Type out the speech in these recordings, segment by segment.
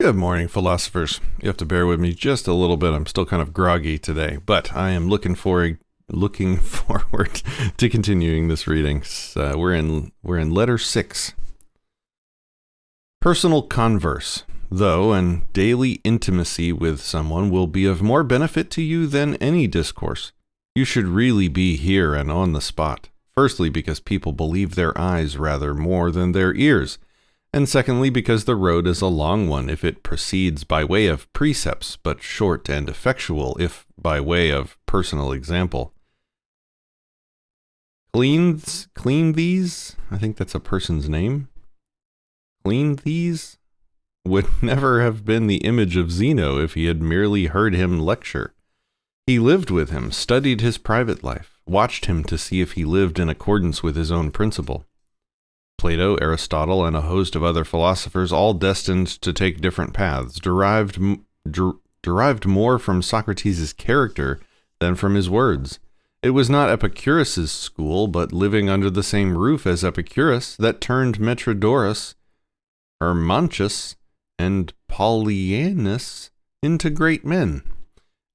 Good morning, philosophers. You have to bear with me just a little bit. I'm still kind of groggy today, but I am looking forward to continuing this reading. We're in letter 6. Personal converse, though, and daily intimacy with someone will be of more benefit to you than any discourse. You should really be here and on the spot. Firstly, because people believe their eyes rather more than their ears. And secondly, because the road is a long one if it proceeds by way of precepts, but short and effectual if by way of personal example. Clean these, I think that's a person's name. Clean these would never have been the image of Zeno if he had merely heard him lecture. He lived with him, studied his private life, watched him to see if he lived in accordance with his own principle. Plato, Aristotle, and a host of other philosophers, all destined to take different paths, derived more from Socrates' character than from his words. It was not Epicurus' school, but living under the same roof as Epicurus, that turned Metrodorus, Hermanchus, and Polyaenus into great men.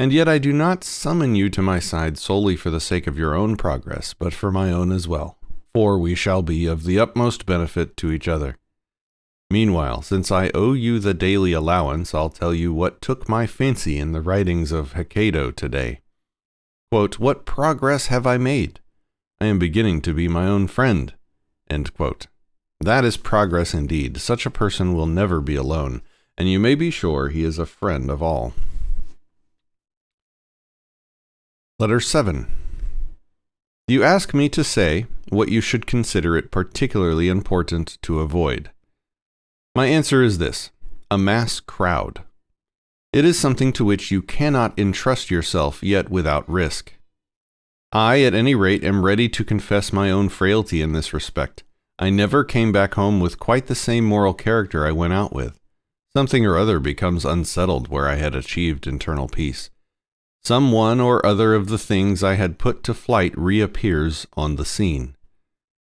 And yet I do not summon you to my side solely for the sake of your own progress, but for my own as well. For we shall be of the utmost benefit to each other. Meanwhile, since I owe you the daily allowance, I'll tell you what took my fancy in the writings of Hecado today. Quote, "What progress have I made? I am beginning to be my own friend." End quote. That is progress indeed. Such a person will never be alone, and you may be sure he is a friend of all. Letter 7. You ask me to say what you should consider it particularly important to avoid. My answer is this: a mass crowd. It is something to which you cannot entrust yourself, yet without risk. I, at any rate, am ready to confess my own frailty in this respect. I never came back home with quite the same moral character I went out with. Something or other becomes unsettled where I had achieved internal peace. Some one or other of the things I had put to flight reappears on the scene.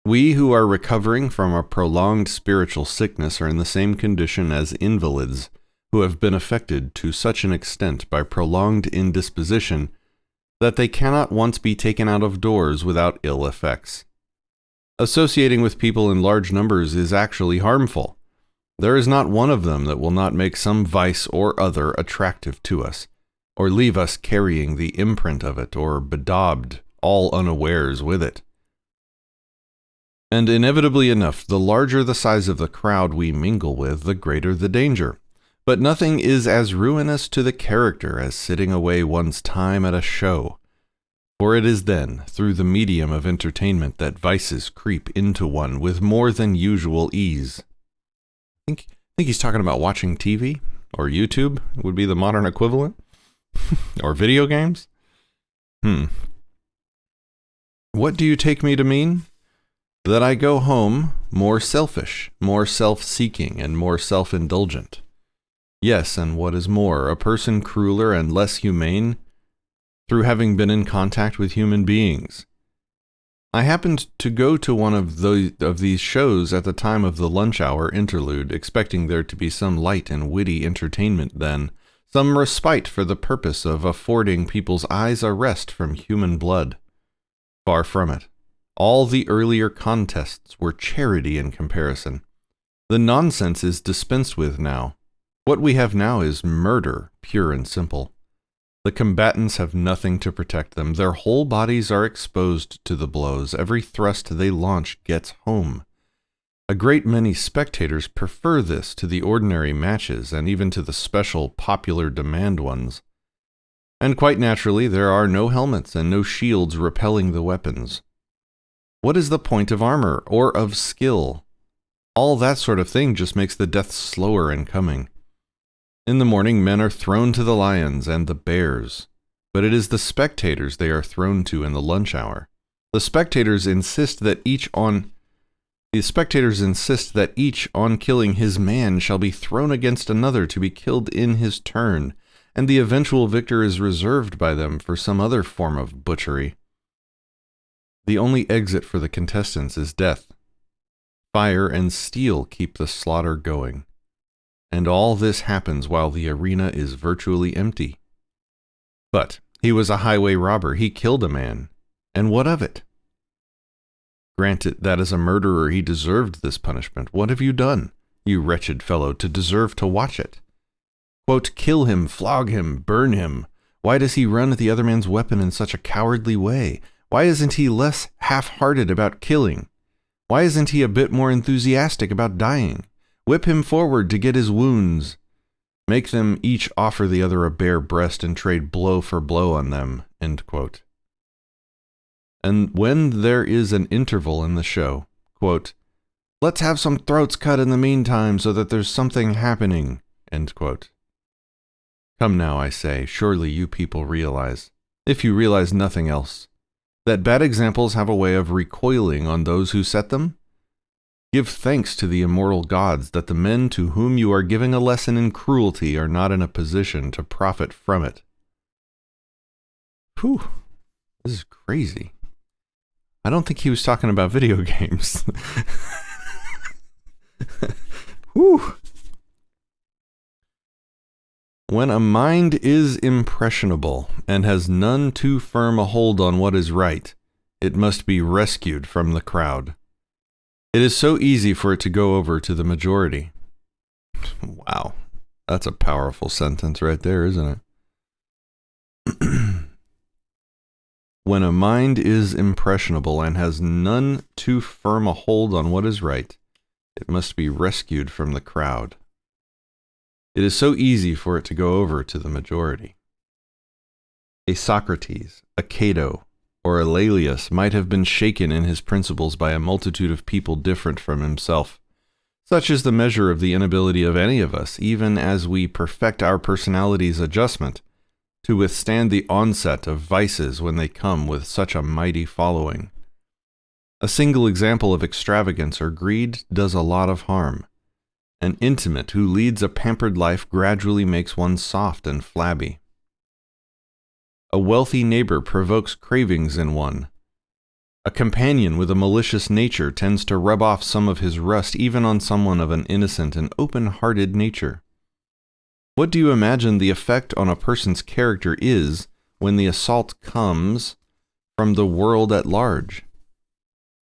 We who are recovering from a prolonged spiritual sickness are in the same condition as invalids who have been affected to such an extent by prolonged indisposition that they cannot once be taken out of doors without ill effects. Associating with people in large numbers is actually harmful. There is not one of them that will not make some vice or other attractive to us, or leave us carrying the imprint of it, or bedaubed, all unawares, with it. And inevitably enough, the larger the size of the crowd we mingle with, the greater the danger. But nothing is as ruinous to the character as sitting away one's time at a show, for it is then, through the medium of entertainment, that vices creep into one with more than usual ease. I think he's talking about watching TV, or YouTube would be the modern equivalent. Or video games? What do you take me to mean? That I go home more selfish, more self-seeking, and more self-indulgent. Yes, and what is more, a person crueler and less humane through having been in contact with human beings. I happened to go to one of these shows at the time of the lunch hour interlude, expecting there to be some light and witty entertainment then, some respite for the purpose of affording people's eyes a rest from human blood. Far from it. All the earlier contests were charity in comparison. The nonsense is dispensed with now. What we have now is murder, pure and simple. The combatants have nothing to protect them. Their whole bodies are exposed to the blows. Every thrust they launch gets home. A great many spectators prefer this to the ordinary matches and even to the special popular demand ones. And quite naturally, there are no helmets and no shields repelling the weapons. What is the point of armor or of skill? All that sort of thing just makes the death slower in coming. In the morning, men are thrown to the lions and the bears, but it is the spectators they are thrown to in the lunch hour. The spectators insist that each on killing his man shall be thrown against another to be killed in his turn, and the eventual victor is reserved by them for some other form of butchery. The only exit for the contestants is death. Fire and steel keep the slaughter going. And all this happens while the arena is virtually empty. But he was a highway robber. He killed a man. And what of it? Granted that as a murderer he deserved this punishment. What have you done, you wretched fellow, to deserve to watch it? Quote, kill him, flog him, burn him. Why does he run at the other man's weapon in such a cowardly way? Why isn't he less half-hearted about killing? Why isn't he a bit more enthusiastic about dying? Whip him forward to get his wounds. Make them each offer the other a bare breast and trade blow for blow on them. End quote. And when there is an interval in the show, quote, let's have some throats cut in the meantime so that there's something happening. End quote. Come now, I say, surely you people realize, if you realize nothing else, that bad examples have a way of recoiling on those who set them? Give thanks to the immortal gods that the men to whom you are giving a lesson in cruelty are not in a position to profit from it. Whew, this is crazy. I don't think he was talking about video games. Whew. When a mind is impressionable and has none too firm a hold on what is right, it must be rescued from the crowd. It is so easy for it to go over to the majority. Wow, that's a powerful sentence right there, isn't it? When a mind is impressionable and has none too firm a hold on what is right, it must be rescued from the crowd. It is so easy for it to go over to the majority. A Socrates, a Cato, or a Laelius might have been shaken in his principles by a multitude of people different from himself. Such is the measure of the inability of any of us, even as we perfect our personality's adjustment, to withstand the onset of vices when they come with such a mighty following. A single example of extravagance or greed does a lot of harm. An intimate who leads a pampered life gradually makes one soft and flabby. A wealthy neighbor provokes cravings in one. A companion with a malicious nature tends to rub off some of his rust even on someone of an innocent and open-hearted nature. What do you imagine the effect on a person's character is when the assault comes from the world at large?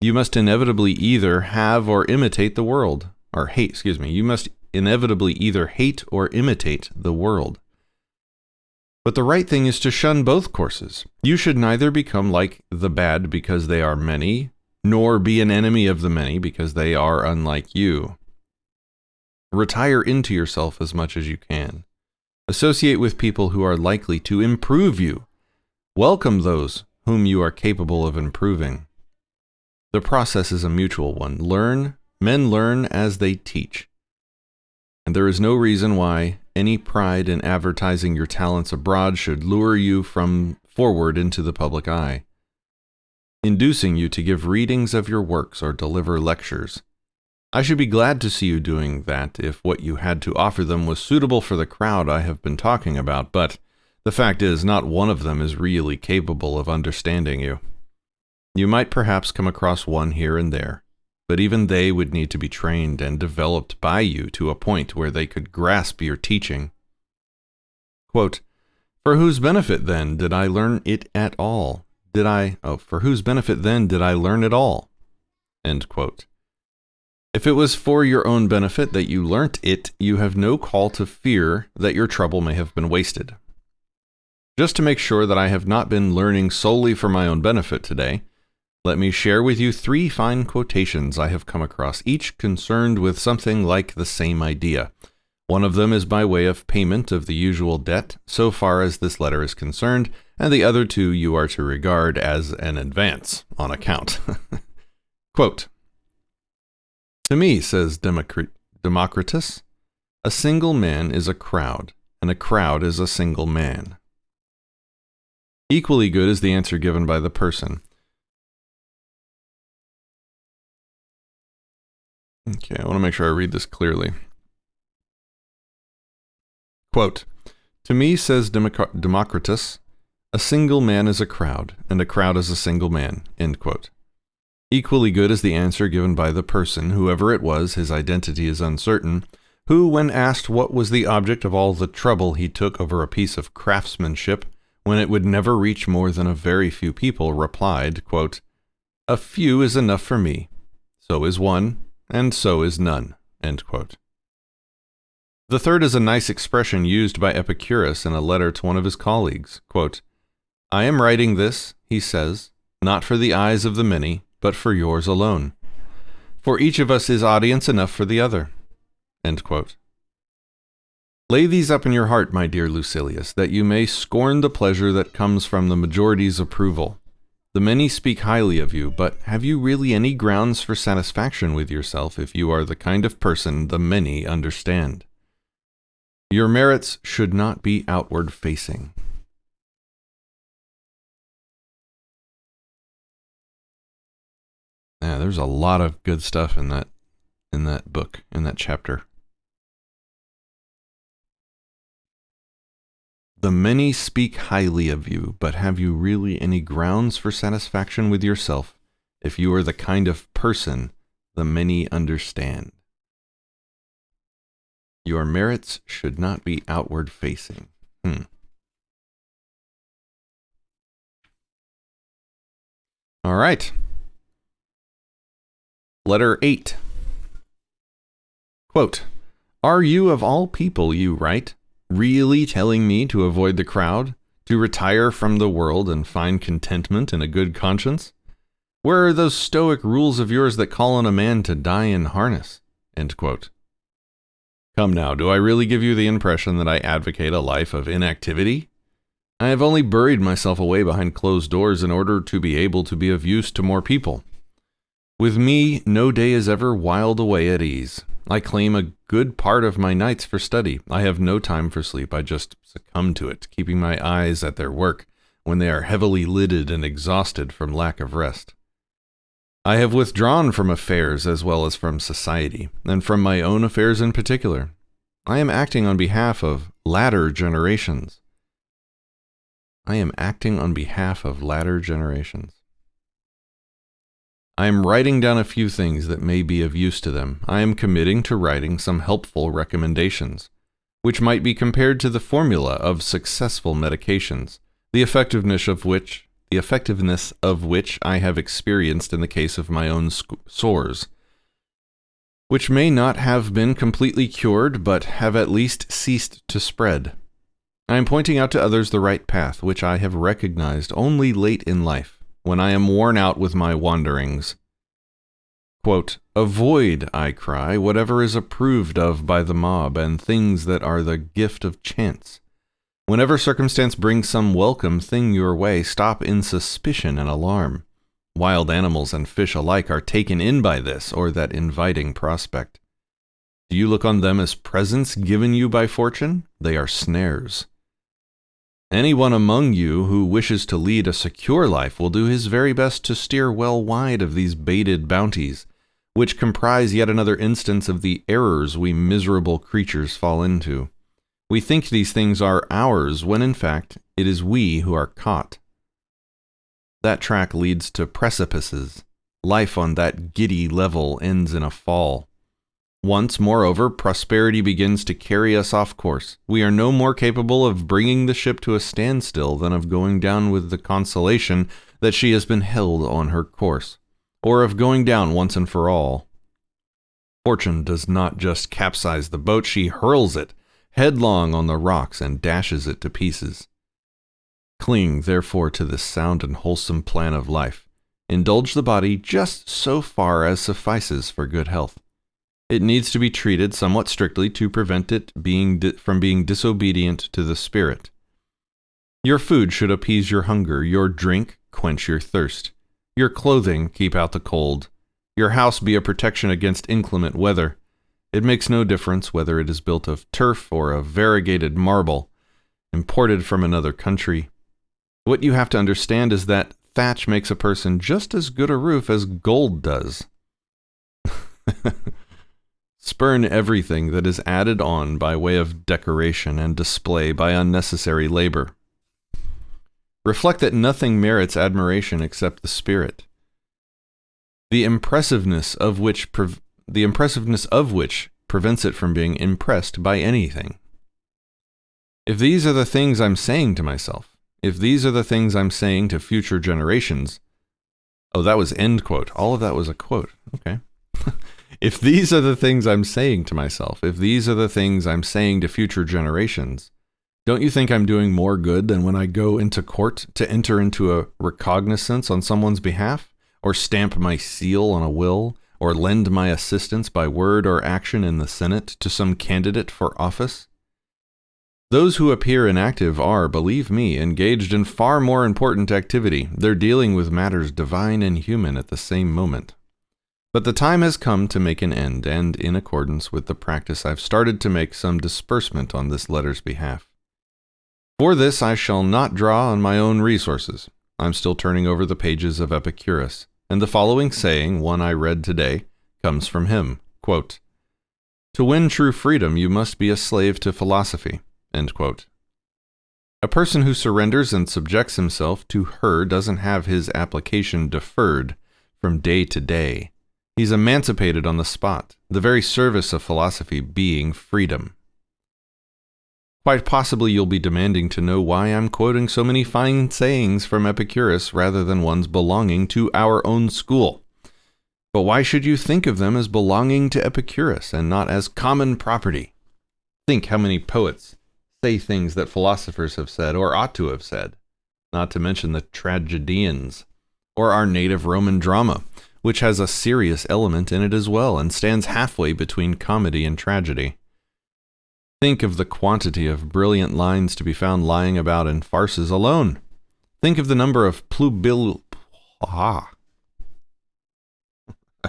You must inevitably either have or imitate the world. You must inevitably either hate or imitate the world. But the right thing is to shun both courses. You should neither become like the bad because they are many, nor be an enemy of the many because they are unlike you. Retire into yourself as much as you can. Associate with people who are likely to improve you. Welcome those whom you are capable of improving. The process is a mutual one. Men learn as they teach. And there is no reason why any pride in advertising your talents abroad should lure you forward into the public eye, inducing you to give readings of your works or deliver lectures. I should be glad to see you doing that if what you had to offer them was suitable for the crowd I have been talking about, but the fact is not one of them is really capable of understanding you. You might perhaps come across one here and there, but even they would need to be trained and developed by you to a point where they could grasp your teaching. Quote, for whose benefit then did I learn it at all? For whose benefit then did I learn it all? End quote. If it was for your own benefit that you learnt it, you have no call to fear that your trouble may have been wasted. Just to make sure that I have not been learning solely for my own benefit today, let me share with you 3 fine quotations I have come across, each concerned with something like the same idea. One of them is by way of payment of the usual debt, so far as this letter is concerned, and the other 2 you are to regard as an advance on account. Quote, to me, says Democritus, a single man is a crowd, and a crowd is a single man. Equally good is the answer given by the person. Okay, I want to make sure I read this clearly. Quote, to me, says Democritus, a single man is a crowd, and a crowd is a single man. End quote. Equally good is the answer given by the person, whoever it was, his identity is uncertain, who, when asked what was the object of all the trouble he took over a piece of craftsmanship, when it would never reach more than a very few people, replied, quote, "A few is enough for me. So is one, and so is none." End quote. The third is a nice expression used by Epicurus in a letter to one of his colleagues. Quote, "I am writing this," he says, "not for the eyes of the many, but for yours alone. For each of us is audience enough for the other." End quote. Lay these up in your heart, my dear Lucilius, that you may scorn the pleasure that comes from the majority's approval. The many speak highly of you, but have you really any grounds for satisfaction with yourself if you are the kind of person the many understand? Your merits should not be outward-facing. Yeah, there's a lot of good stuff in that book, in that chapter. The many speak highly of you, but have you really any grounds for satisfaction with yourself if you are the kind of person the many understand? Your merits should not be outward-facing. All right. Letter 8. Quote, "Are you of all people, you write, really telling me to avoid the crowd, to retire from the world and find contentment in a good conscience? Where are those Stoic rules of yours that call on a man to die in harness?" End quote. Come now, do I really give you the impression that I advocate a life of inactivity? I have only buried myself away behind closed doors in order to be able to be of use to more people. With me, no day is ever whiled away at ease. I claim a good part of my nights for study. I have no time for sleep. I just succumb to it, keeping my eyes at their work when they are heavily lidded and exhausted from lack of rest. I have withdrawn from affairs as well as from society, and from my own affairs in particular. I am acting on behalf of latter generations. I am writing down a few things that may be of use to them. I am committing to writing some helpful recommendations, which might be compared to the formula of successful medications, the effectiveness of which I have experienced in the case of my own sores, which may not have been completely cured, but have at least ceased to spread. I am pointing out to others the right path, which I have recognized only late in life, when I am worn out with my wanderings. Quote, "Avoid," I cry, "whatever is approved of by the mob, and things that are the gift of chance. Whenever circumstance brings some welcome thing your way, stop in suspicion and alarm. Wild animals and fish alike are taken in by this or that inviting prospect. Do you look on them as presents given you by fortune? They are snares. Anyone among you who wishes to lead a secure life will do his very best to steer well wide of these baited bounties, which comprise yet another instance of the errors we miserable creatures fall into. We think these things are ours, when in fact it is we who are caught. That track leads to precipices. Life on that giddy level ends in a fall. Once, moreover, prosperity begins to carry us off course. We are no more capable of bringing the ship to a standstill than of going down with the consolation that she has been held on her course, or of going down once and for all. Fortune does not just capsize the boat, she hurls it headlong on the rocks and dashes it to pieces. Cling, therefore, to this sound and wholesome plan of life. Indulge the body just so far as suffices for good health. It needs to be treated somewhat strictly to prevent it from being disobedient to the spirit. Your food should appease your hunger, your drink quench your thirst, your clothing keep out the cold, your house be a protection against inclement weather. It makes no difference whether it is built of turf or of variegated marble, imported from another country. What you have to understand is that thatch makes a person just as good a roof as gold does. Spurn everything that is added on by way of decoration and display by unnecessary labor. Reflect that nothing merits admiration except the spirit, the impressiveness of which prevents it from being impressed by anything. If these are the things I'm saying to myself, if these are the things I'm saying to future generations, oh, that was end quote. All of that was a quote. Okay. If these are the things I'm saying to myself, if these are the things I'm saying to future generations, don't you think I'm doing more good than when I go into court to enter into a recognizance on someone's behalf, or stamp my seal on a will, or lend my assistance by word or action in the Senate to some candidate for office? Those who appear inactive are, believe me, engaged in far more important activity. They're dealing with matters divine and human at the same moment. But the time has come to make an end, and in accordance with the practice, I've started to make some disbursement on this letter's behalf. For this I shall not draw on my own resources. I'm still turning over the pages of Epicurus, and the following saying, one I read today, comes from him. Quote, "To win true freedom, you must be a slave to philosophy." End quote. A person who surrenders and subjects himself to her doesn't have his application deferred from day to day. He's emancipated on the spot, the very service of philosophy being freedom. Quite possibly you'll be demanding to know why I'm quoting so many fine sayings from Epicurus rather than ones belonging to our own school. But why should you think of them as belonging to Epicurus and not as common property? Think how many poets say things that philosophers have said or ought to have said, not to mention the tragedians, or our native Roman drama, which has a serious element in it as well and stands halfway between comedy and tragedy. Think of the quantity of brilliant lines to be found lying about in farces alone. Think of the number of I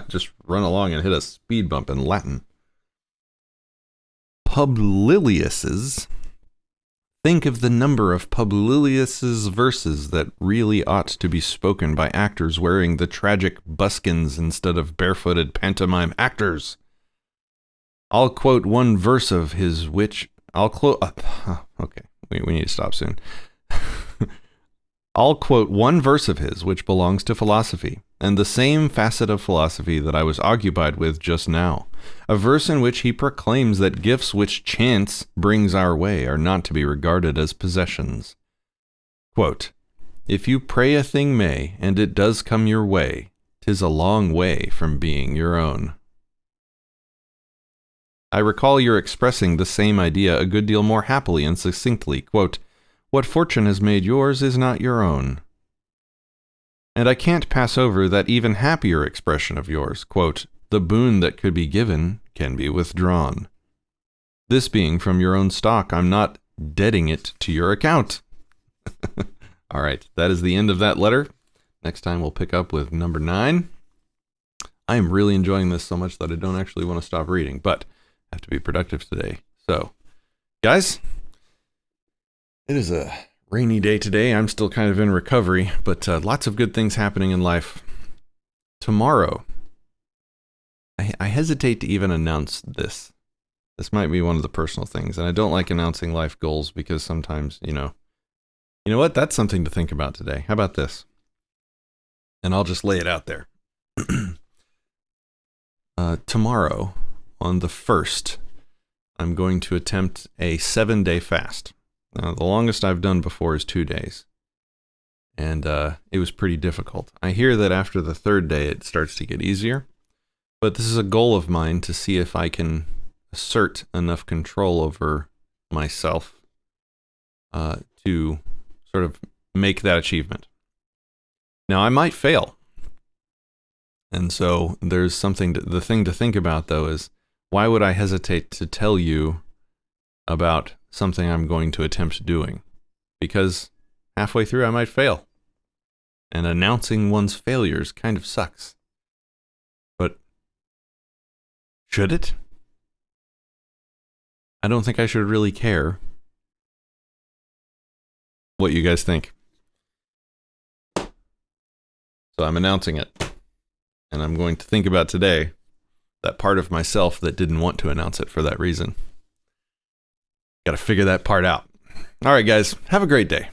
just run along and hit a speed bump in Latin. Publilius's. Think of the number of Publilius's verses that really ought to be spoken by actors wearing the tragic buskins instead of barefooted pantomime actors. I'll quote one verse of his which... okay, we need to stop soon. I'll quote one verse of his which belongs to philosophy, and the same facet of philosophy that I was occupied with just now. A verse in which he proclaims that gifts which chance brings our way are not to be regarded as possessions. Quote, "If you pray a thing may, and it does come your way, 'tis a long way from being your own." I recall your expressing the same idea a good deal more happily and succinctly. Quote, "What fortune has made yours is not your own." And I can't pass over that even happier expression of yours. Quote, "The boon that could be given can be withdrawn." This being from your own stock, I'm not debting it to your account. All right, that is the end of that letter. Next time we'll pick up with number 9. I am really enjoying this so much that I don't actually want to stop reading, but I have to be productive today. So, guys, it is a rainy day today. I'm still kind of in recovery, but lots of good things happening in life. Tomorrow, I hesitate to even announce this. This might be one of the personal things, and I don't like announcing life goals because sometimes, you know what? That's something to think about today. How about this? And I'll just lay it out there. Tomorrow, on the 1st, I'm going to attempt a 7-day fast. The longest I've done before is 2 days. And it was pretty difficult. I hear that after the 3rd day, it starts to get easier. But this is a goal of mine to see if I can assert enough control over myself to sort of make that achievement. Now, I might fail. And so there's the thing to think about, though, is why would I hesitate to tell you about something I'm going to attempt doing? Because halfway through I might fail. And announcing one's failures kind of sucks. But should it? I don't think I should really care what you guys think. So I'm announcing it. And I'm going to think about today that part of myself that didn't want to announce it for that reason. Got to figure that part out. All right, guys, have a great day.